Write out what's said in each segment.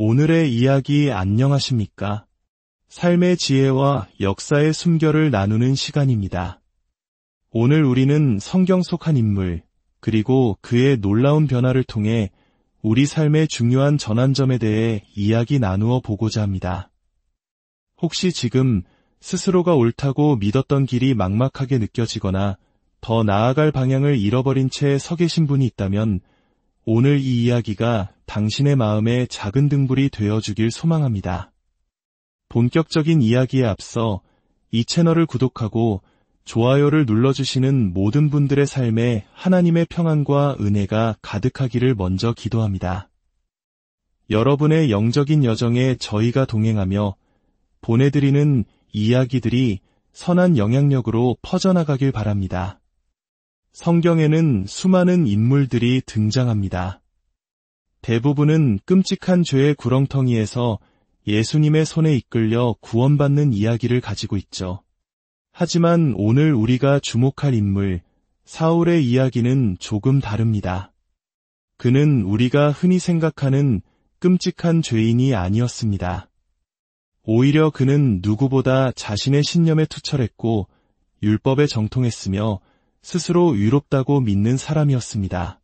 오늘의 이야기 안녕하십니까? 삶의 지혜와 역사의 숨결을 나누는 시간입니다. 오늘 우리는 성경 속 한 인물, 그리고 그의 놀라운 변화를 통해 우리 삶의 중요한 전환점에 대해 이야기 나누어 보고자 합니다. 혹시 지금 스스로가 옳다고 믿었던 길이 막막하게 느껴지거나 더 나아갈 방향을 잃어버린 채 서 계신 분이 있다면 오늘 이 이야기가 당신의 마음에 작은 등불이 되어주길 소망합니다. 본격적인 이야기에 앞서 이 채널을 구독하고 좋아요를 눌러주시는 모든 분들의 삶에 하나님의 평안과 은혜가 가득하기를 먼저 기도합니다. 여러분의 영적인 여정에 저희가 동행하며 보내드리는 이야기들이 선한 영향력으로 퍼져나가길 바랍니다. 성경에는 수많은 인물들이 등장합니다. 대부분은 끔찍한 죄의 구렁텅이에서 예수님의 손에 이끌려 구원받는 이야기를 가지고 있죠. 하지만 오늘 우리가 주목할 인물, 사울의 이야기는 조금 다릅니다. 그는 우리가 흔히 생각하는 끔찍한 죄인이 아니었습니다. 오히려 그는 누구보다 자신의 신념에 투철했고 율법에 정통했으며 스스로 의롭다고 믿는 사람이었습니다.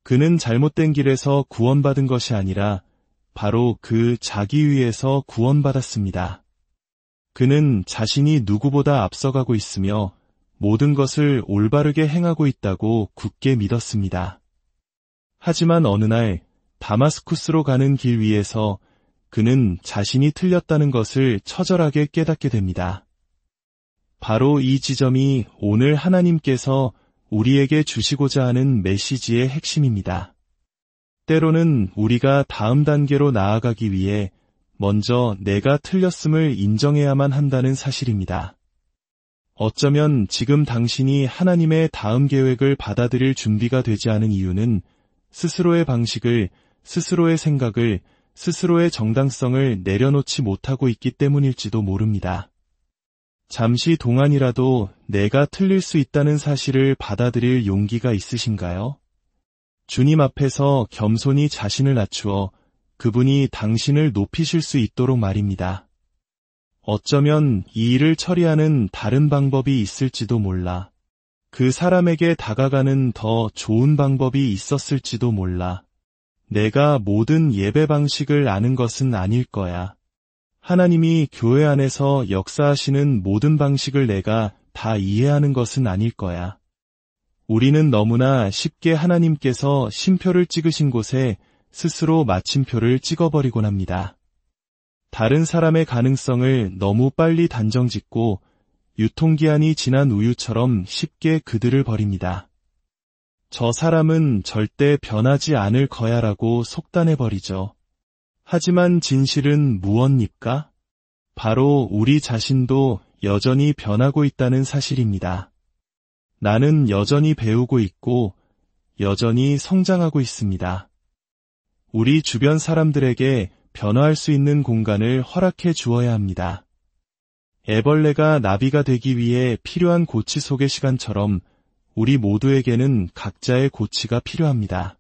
그는 잘못된 길에서 구원받은 것이 아니라 바로 그 자기위에서 구원받았습니다. 그는 자신이 누구보다 앞서가고 있으며 모든 것을 올바르게 행하고 있다고 굳게 믿었습니다. 하지만 어느 날 다마스쿠스로 가는 길 위에서 그는 자신이 틀렸다는 것을 처절하게 깨닫게 됩니다. 바로 이 지점이 오늘 하나님께서 우리에게 주시고자 하는 메시지의 핵심입니다. 때로는 우리가 다음 단계로 나아가기 위해 먼저 내가 틀렸음을 인정해야만 한다는 사실입니다. 어쩌면 지금 당신이 하나님의 다음 계획을 받아들일 준비가 되지 않은 이유는 스스로의 방식을, 스스로의 생각을, 스스로의 정당성을 내려놓지 못하고 있기 때문일지도 모릅니다. 잠시 동안이라도 내가 틀릴 수 있다는 사실을 받아들일 용기가 있으신가요? 주님 앞에서 겸손히 자신을 낮추어 그분이 당신을 높이실 수 있도록 말입니다. 어쩌면 이 일을 처리하는 다른 방법이 있을지도 몰라. 그 사람에게 다가가는 더 좋은 방법이 있었을지도 몰라. 내가 모든 예배 방식을 아는 것은 아닐 거야. 하나님이 교회 안에서 역사하시는 모든 방식을 내가 다 이해하는 것은 아닐 거야. 우리는 너무나 쉽게 하나님께서 쉼표를 찍으신 곳에 스스로 마침표를 찍어버리곤 합니다. 다른 사람의 가능성을 너무 빨리 단정짓고 유통기한이 지난 우유처럼 쉽게 그들을 버립니다. 저 사람은 절대 변하지 않을 거야라고 속단해버리죠. 하지만 진실은 무엇입니까? 바로 우리 자신도 여전히 변하고 있다는 사실입니다. 나는 여전히 배우고 있고 여전히 성장하고 있습니다. 우리 주변 사람들에게 변화할 수 있는 공간을 허락해 주어야 합니다. 애벌레가 나비가 되기 위해 필요한 고치 속의 시간처럼 우리 모두에게는 각자의 고치가 필요합니다.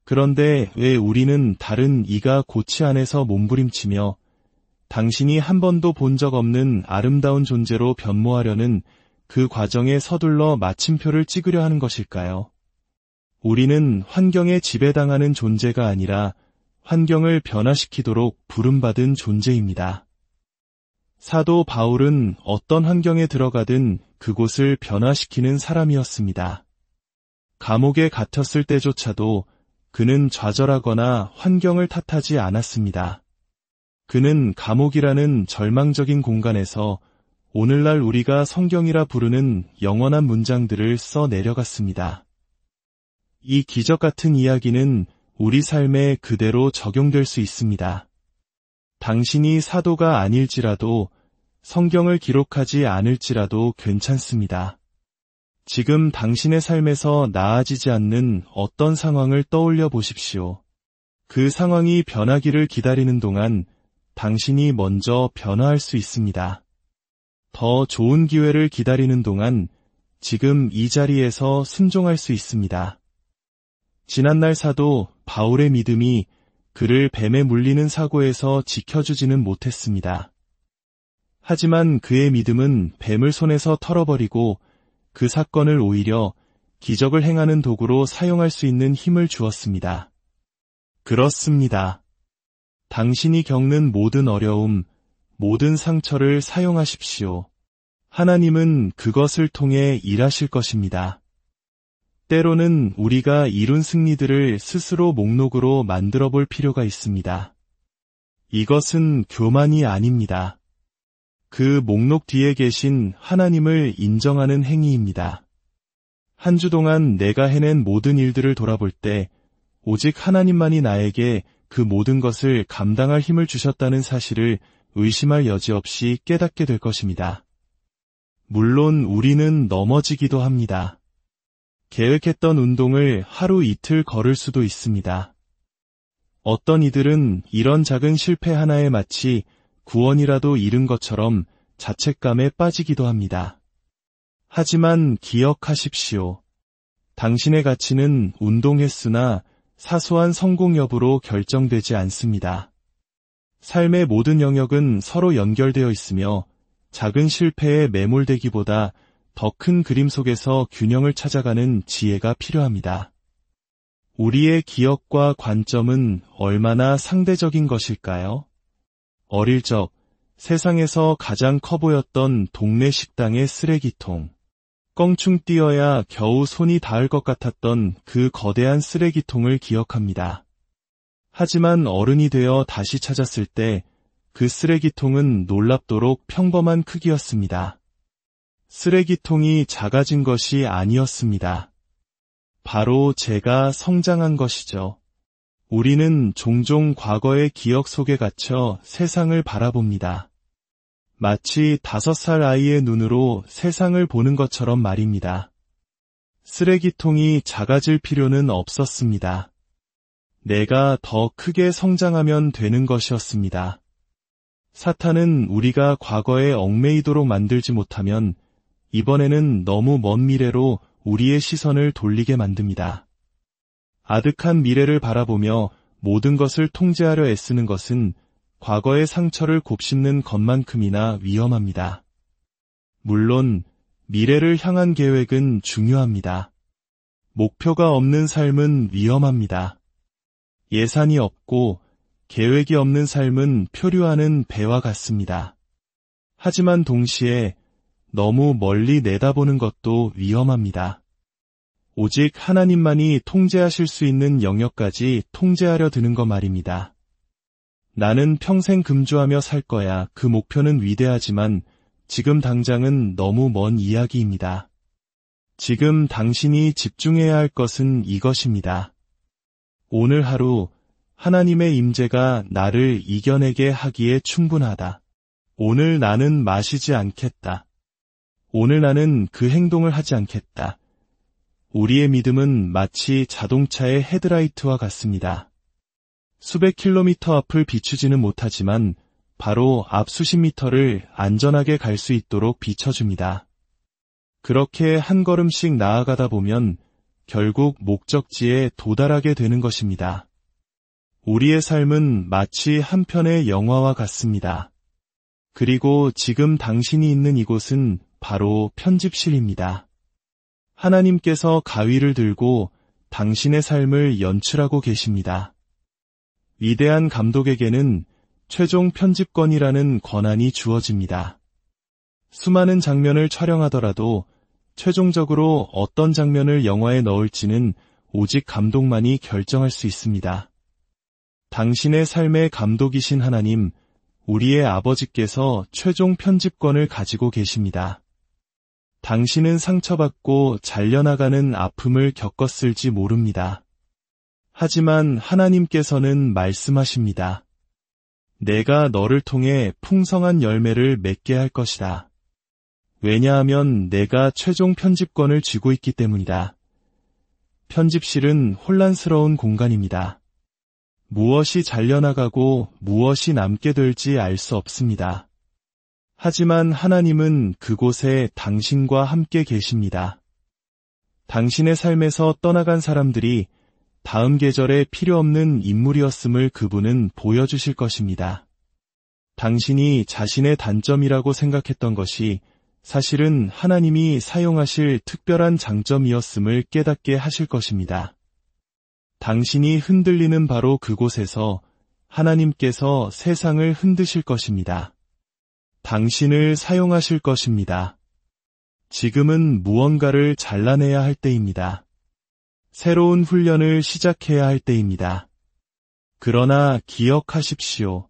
그런데 왜 우리는 다른 이가 고치 안에서 몸부림치며 당신이 한 번도 본 적 없는 아름다운 존재로 변모하려는 그 과정에 서둘러 마침표를 찍으려 하는 것일까요? 우리는 환경에 지배당하는 존재가 아니라 환경을 변화시키도록 부름받은 존재입니다. 사도 바울은 어떤 환경에 들어가든 그곳을 변화시키는 사람이었습니다. 감옥에 갇혔을 때조차도 그는 좌절하거나 환경을 탓하지 않았습니다. 그는 감옥이라는 절망적인 공간에서 오늘날 우리가 성경이라 부르는 영원한 문장들을 써 내려갔습니다. 이 기적 같은 이야기는 우리 삶에 그대로 적용될 수 있습니다. 당신이 사도가 아닐지라도 성경을 기록하지 않을지라도 괜찮습니다. 지금 당신의 삶에서 나아지지 않는 어떤 상황을 떠올려 보십시오. 그 상황이 변하기를 기다리는 동안 당신이 먼저 변화할 수 있습니다. 더 좋은 기회를 기다리는 동안 지금 이 자리에서 순종할 수 있습니다. 지난날 사도 바울의 믿음이 그를 뱀에 물리는 사고에서 지켜주지는 못했습니다. 하지만 그의 믿음은 뱀을 손에서 털어버리고 그 사건을 오히려 기적을 행하는 도구로 사용할 수 있는 힘을 주었습니다. 그렇습니다. 당신이 겪는 모든 어려움, 모든 상처를 사용하십시오. 하나님은 그것을 통해 일하실 것입니다. 때로는 우리가 이룬 승리들을 스스로 목록으로 만들어 볼 필요가 있습니다. 이것은 교만이 아닙니다. 그 목록 뒤에 계신 하나님을 인정하는 행위입니다. 한 주 동안 내가 해낸 모든 일들을 돌아볼 때 오직 하나님만이 나에게 그 모든 것을 감당할 힘을 주셨다는 사실을 의심할 여지 없이 깨닫게 될 것입니다. 물론 우리는 넘어지기도 합니다. 계획했던 운동을 하루 이틀 걸을 수도 있습니다. 어떤 이들은 이런 작은 실패 하나에 마치 구원이라도 잃은 것처럼 자책감에 빠지기도 합니다. 하지만 기억하십시오. 당신의 가치는 운동 횟수나 사소한 성공 여부로 결정되지 않습니다. 삶의 모든 영역은 서로 연결되어 있으며 작은 실패에 매몰되기보다 더 큰 그림 속에서 균형을 찾아가는 지혜가 필요합니다. 우리의 기억과 관점은 얼마나 상대적인 것일까요? 어릴 적 세상에서 가장 커 보였던 동네 식당의 쓰레기통. 껑충 뛰어야 겨우 손이 닿을 것 같았던 그 거대한 쓰레기통을 기억합니다. 하지만 어른이 되어 다시 찾았을 때 그 쓰레기통은 놀랍도록 평범한 크기였습니다. 쓰레기통이 작아진 것이 아니었습니다. 바로 제가 성장한 것이죠. 우리는 종종 과거의 기억 속에 갇혀 세상을 바라봅니다. 마치 5살 아이의 눈으로 세상을 보는 것처럼 말입니다. 쓰레기통이 작아질 필요는 없었습니다. 내가 더 크게 성장하면 되는 것이었습니다. 사탄은 우리가 과거에 얽매이도록 만들지 못하면 이번에는 너무 먼 미래로 우리의 시선을 돌리게 만듭니다. 아득한 미래를 바라보며 모든 것을 통제하려 애쓰는 것은 과거의 상처를 곱씹는 것만큼이나 위험합니다. 물론 미래를 향한 계획은 중요합니다. 목표가 없는 삶은 위험합니다. 예산이 없고 계획이 없는 삶은 표류하는 배와 같습니다. 하지만 동시에 너무 멀리 내다보는 것도 위험합니다. 오직 하나님만이 통제하실 수 있는 영역까지 통제하려 드는 것 말입니다. 나는 평생 금주하며 살 거야. 그 목표는 위대하지만 지금 당장은 너무 먼 이야기입니다. 지금 당신이 집중해야 할 것은 이것입니다. 오늘 하루 하나님의 임재가 나를 이겨내게 하기에 충분하다. 오늘 나는 마시지 않겠다. 오늘 나는 그 행동을 하지 않겠다. 우리의 믿음은 마치 자동차의 헤드라이트와 같습니다. 수백 킬로미터 앞을 비추지는 못하지만 바로 앞 수십 미터를 안전하게 갈 수 있도록 비춰줍니다. 그렇게 한 걸음씩 나아가다 보면 결국 목적지에 도달하게 되는 것입니다. 우리의 삶은 마치 한 편의 영화와 같습니다. 그리고 지금 당신이 있는 이곳은 바로 편집실입니다. 하나님께서 가위를 들고 당신의 삶을 연출하고 계십니다. 위대한 감독에게는 최종 편집권이라는 권한이 주어집니다. 수많은 장면을 촬영하더라도 최종적으로 어떤 장면을 영화에 넣을지는 오직 감독만이 결정할 수 있습니다. 당신의 삶의 감독이신 하나님, 우리의 아버지께서 최종 편집권을 가지고 계십니다. 당신은 상처받고 잘려나가는 아픔을 겪었을지 모릅니다. 하지만 하나님께서는 말씀하십니다. 내가 너를 통해 풍성한 열매를 맺게 할 것이다. 왜냐하면 내가 최종 편집권을 쥐고 있기 때문이다. 편집실은 혼란스러운 공간입니다. 무엇이 잘려나가고 무엇이 남게 될지 알 수 없습니다. 하지만 하나님은 그곳에 당신과 함께 계십니다. 당신의 삶에서 떠나간 사람들이 다음 계절에 필요 없는 인물이었음을 그분은 보여주실 것입니다. 당신이 자신의 단점이라고 생각했던 것이 사실은 하나님이 사용하실 특별한 장점이었음을 깨닫게 하실 것입니다. 당신이 흔들리는 바로 그곳에서 하나님께서 세상을 흔드실 것입니다. 당신을 사용하실 것입니다. 지금은 무언가를 잘라내야 할 때입니다. 새로운 훈련을 시작해야 할 때입니다. 그러나 기억하십시오.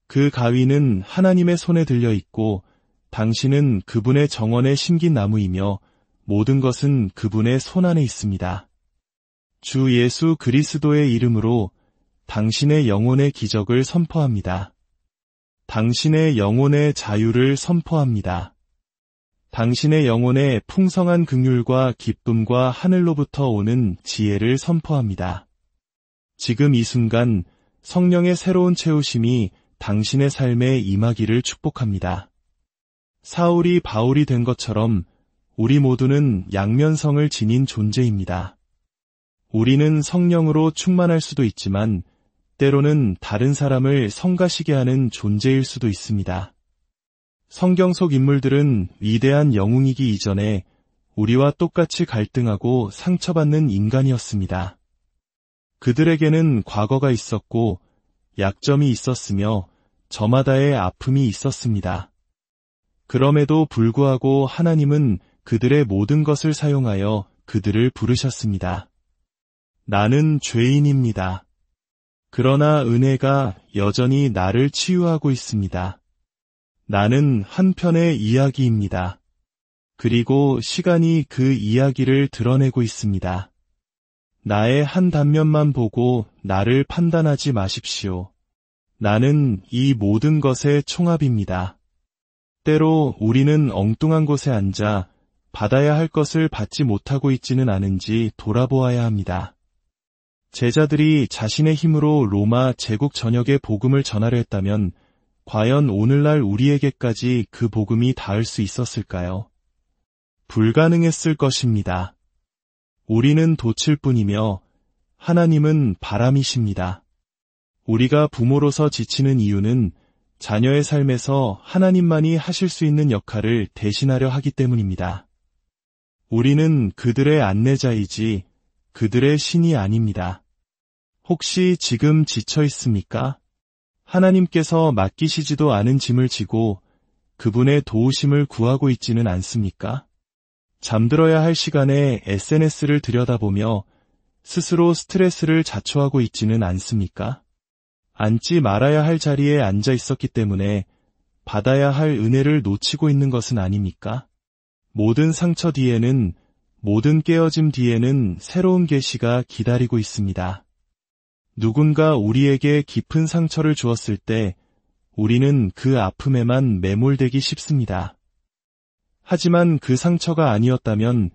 그 가위는 하나님의 손에 들려 있고 당신은 그분의 정원에 심긴 나무이며 모든 것은 그분의 손 안에 있습니다. 주 예수 그리스도의 이름으로 당신의 영혼의 기적을 선포합니다. 당신의 영혼의 자유를 선포합니다. 당신의 영혼의 풍성한 긍휼과 기쁨과 하늘로부터 오는 지혜를 선포합니다. 지금 이 순간 성령의 새로운 채우심이 당신의 삶에 임하기를 축복합니다. 사울이 바울이 된 것처럼 우리 모두는 양면성을 지닌 존재입니다. 우리는 성령으로 충만할 수도 있지만 때로는 다른 사람을 성가시게 하는 존재일 수도 있습니다. 성경 속 인물들은 위대한 영웅이기 이전에 우리와 똑같이 갈등하고 상처받는 인간이었습니다. 그들에게는 과거가 있었고 약점이 있었으며 저마다의 아픔이 있었습니다. 그럼에도 불구하고 하나님은 그들의 모든 것을 사용하여 그들을 부르셨습니다. 나는 죄인입니다. 그러나 은혜가 여전히 나를 치유하고 있습니다. 나는 한 편의 이야기입니다. 그리고 시간이 그 이야기를 드러내고 있습니다. 나의 한 단면만 보고 나를 판단하지 마십시오. 나는 이 모든 것의 총합입니다. 때로 우리는 엉뚱한 곳에 앉아 받아야 할 것을 받지 못하고 있지는 않은지 돌아보아야 합니다. 제자들이 자신의 힘으로 로마 제국 전역에 복음을 전하려 했다면 과연 오늘날 우리에게까지 그 복음이 닿을 수 있었을까요? 불가능했을 것입니다. 우리는 돛일 뿐이며 하나님은 바람이십니다. 우리가 부모로서 지치는 이유는 자녀의 삶에서 하나님만이 하실 수 있는 역할을 대신하려 하기 때문입니다. 우리는 그들의 안내자이지 그들의 신이 아닙니다. 혹시 지금 지쳐 있습니까? 하나님께서 맡기시지도 않은 짐을 지고 그분의 도우심을 구하고 있지는 않습니까? 잠들어야 할 시간에 SNS를 들여다보며 스스로 스트레스를 자초하고 있지는 않습니까? 앉지 말아야 할 자리에 앉아 있었기 때문에 받아야 할 은혜를 놓치고 있는 것은 아닙니까? 모든 상처 뒤에는, 모든 깨어짐 뒤에는 새로운 계시가 기다리고 있습니다. 누군가 우리에게 깊은 상처를 주었을 때 우리는 그 아픔에만 매몰되기 쉽습니다. 하지만 그 상처가 아니었다면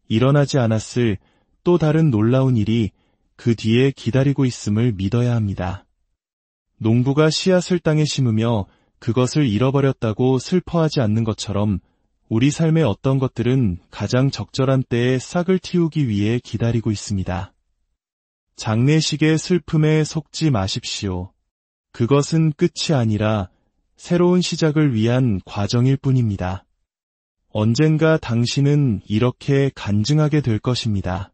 일어나지 않았을 또 다른 놀라운 일이 그 뒤에 기다리고 있음을 믿어야 합니다. 농부가 씨앗을 땅에 심으며 그것을 잃어버렸다고 슬퍼하지 않는 것처럼 우리 삶의 어떤 것들은 가장 적절한 때에 싹을 틔우기 위해 기다리고 있습니다. 장례식의 슬픔에 속지 마십시오. 그것은 끝이 아니라 새로운 시작을 위한 과정일 뿐입니다. 언젠가 당신은 이렇게 간증하게 될 것입니다.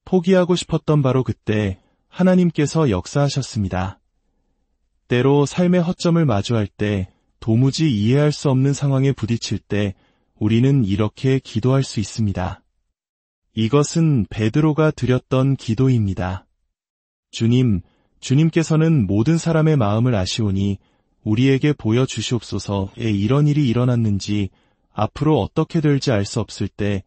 포기하고 싶었던 바로 그때 하나님께서 역사하셨습니다. 때로 삶의 허점을 마주할 때, 도무지 이해할 수 없는 상황에 부딪힐 때 우리는 이렇게 기도할 수 있습니다. 이것은 베드로가 드렸던 기도입니다. 주님, 주님께서는 모든 사람의 마음을 아시오니 우리에게 보여주시옵소서에 이런 일이 일어났는지 앞으로 어떻게 될지 알 수 없을 때,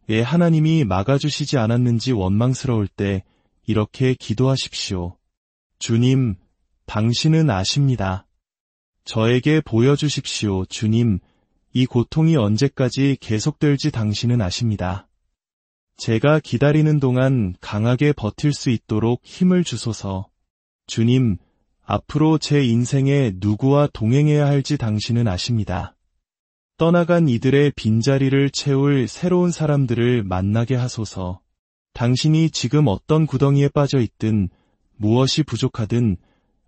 왜 하나님이 막아주시지 않았는지 원망스러울 때 이렇게 기도하십시오. 주님, 당신은 아십니다. 저에게 보여주십시오. 주님, 이 고통이 언제까지 계속될지 당신은 아십니다. 제가 기다리는 동안 강하게 버틸 수 있도록 힘을 주소서. 주님, 앞으로 제 인생에 누구와 동행해야 할지 당신은 아십니다. 떠나간 이들의 빈자리를 채울 새로운 사람들을 만나게 하소서. 당신이 지금 어떤 구덩이에 빠져 있든 무엇이 부족하든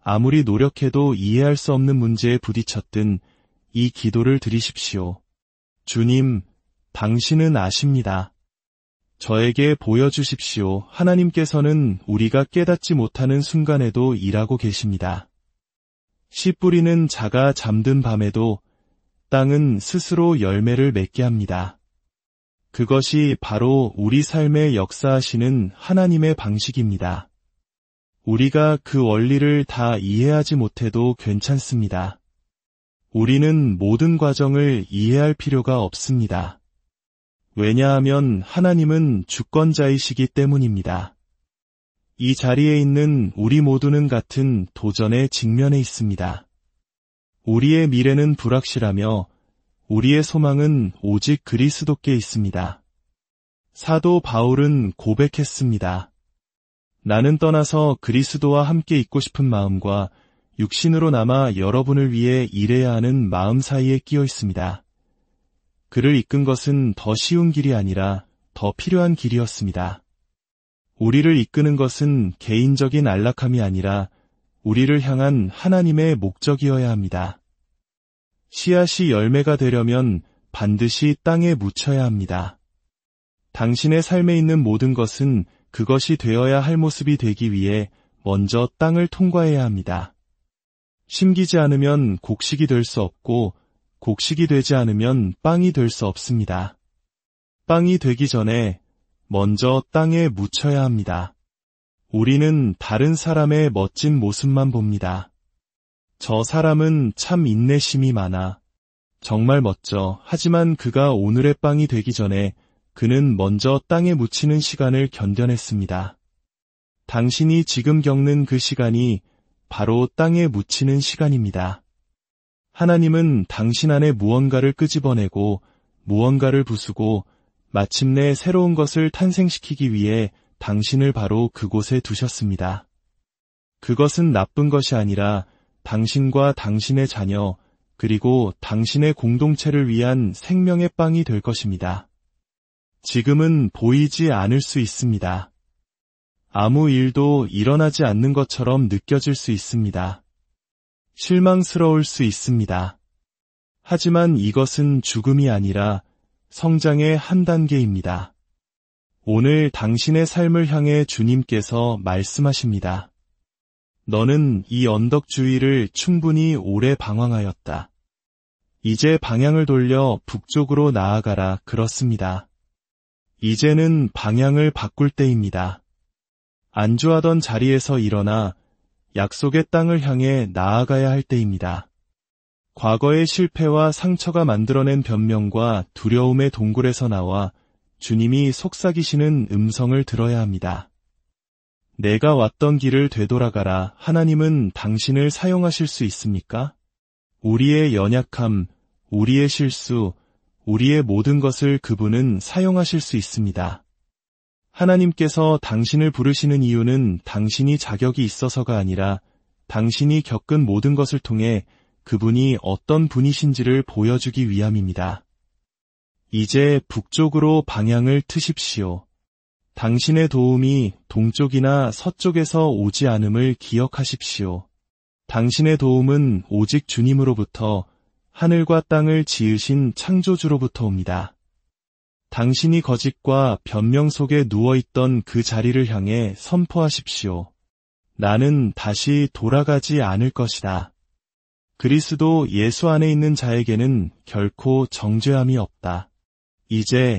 아무리 노력해도 이해할 수 없는 문제에 부딪혔든 이 기도를 드리십시오. 주님, 당신은 아십니다. 저에게 보여주십시오. 하나님께서는 우리가 깨닫지 못하는 순간에도 일하고 계십니다. 씨 뿌리는 자가 잠든 밤에도 땅은 스스로 열매를 맺게 합니다. 그것이 바로 우리 삶에 역사하시는 하나님의 방식입니다. 우리가 그 원리를 다 이해하지 못해도 괜찮습니다. 우리는 모든 과정을 이해할 필요가 없습니다. 왜냐하면 하나님은 주권자이시기 때문입니다. 이 자리에 있는 우리 모두는 같은 도전에 직면해 있습니다. 우리의 미래는 불확실하며 우리의 소망은 오직 그리스도께 있습니다. 사도 바울은 고백했습니다. 나는 떠나서 그리스도와 함께 있고 싶은 마음과 육신으로 남아 여러분을 위해 일해야 하는 마음 사이에 끼어 있습니다. 그를 이끈 것은 더 쉬운 길이 아니라 더 필요한 길이었습니다. 우리를 이끄는 것은 개인적인 안락함이 아니라 우리를 향한 하나님의 목적이어야 합니다. 씨앗이 열매가 되려면 반드시 땅에 묻혀야 합니다. 당신의 삶에 있는 모든 것은 그것이 되어야 할 모습이 되기 위해 먼저 땅을 통과해야 합니다. 심기지 않으면 곡식이 될 수 없고 곡식이 되지 않으면 빵이 될 수 없습니다. 빵이 되기 전에 먼저 땅에 묻혀야 합니다. 우리는 다른 사람의 멋진 모습만 봅니다. 저 사람은 참 인내심이 많아. 정말 멋져. 하지만 그가 오늘의 빵이 되기 전에 그는 먼저 땅에 묻히는 시간을 견뎌냈습니다. 당신이 지금 겪는 그 시간이 바로 땅에 묻히는 시간입니다. 하나님은 당신 안에 무언가를 끄집어내고 무언가를 부수고 마침내 새로운 것을 탄생시키기 위해 당신을 바로 그곳에 두셨습니다. 그것은 나쁜 것이 아니라 당신과 당신의 자녀 그리고 당신의 공동체를 위한 생명의 빵이 될 것입니다. 지금은 보이지 않을 수 있습니다. 아무 일도 일어나지 않는 것처럼 느껴질 수 있습니다. 실망스러울 수 있습니다. 하지만 이것은 죽음이 아니라 성장의 한 단계입니다. 오늘 당신의 삶을 향해 주님께서 말씀하십니다. 너는 이 언덕 주위를 충분히 오래 방황하였다. 이제 방향을 돌려 북쪽으로 나아가라. 그렇습니다. 이제는 방향을 바꿀 때입니다. 안주하던 자리에서 일어나 약속의 땅을 향해 나아가야 할 때입니다. 과거의 실패와 상처가 만들어낸 변명과 두려움의 동굴에서 나와 주님이 속삭이시는 음성을 들어야 합니다. 내가 왔던 길을 되돌아가라. 하나님은 당신을 사용하실 수 있습니까? 우리의 연약함, 우리의 실수, 우리의 모든 것을 그분은 사용하실 수 있습니다. 하나님께서 당신을 부르시는 이유는 당신이 자격이 있어서가 아니라 당신이 겪은 모든 것을 통해 그분이 어떤 분이신지를 보여주기 위함입니다. 이제 북쪽으로 방향을 트십시오. 당신의 도움이 동쪽이나 서쪽에서 오지 않음을 기억하십시오. 당신의 도움은 오직 주님으로부터 하늘과 땅을 지으신 창조주로부터 옵니다. 당신이 거짓과 변명 속에 누워있던 그 자리를 향해 선포하십시오. 나는 다시 돌아가지 않을 것이다. 그리스도 예수 안에 있는 자에게는 결코 정죄함이 없다. 이제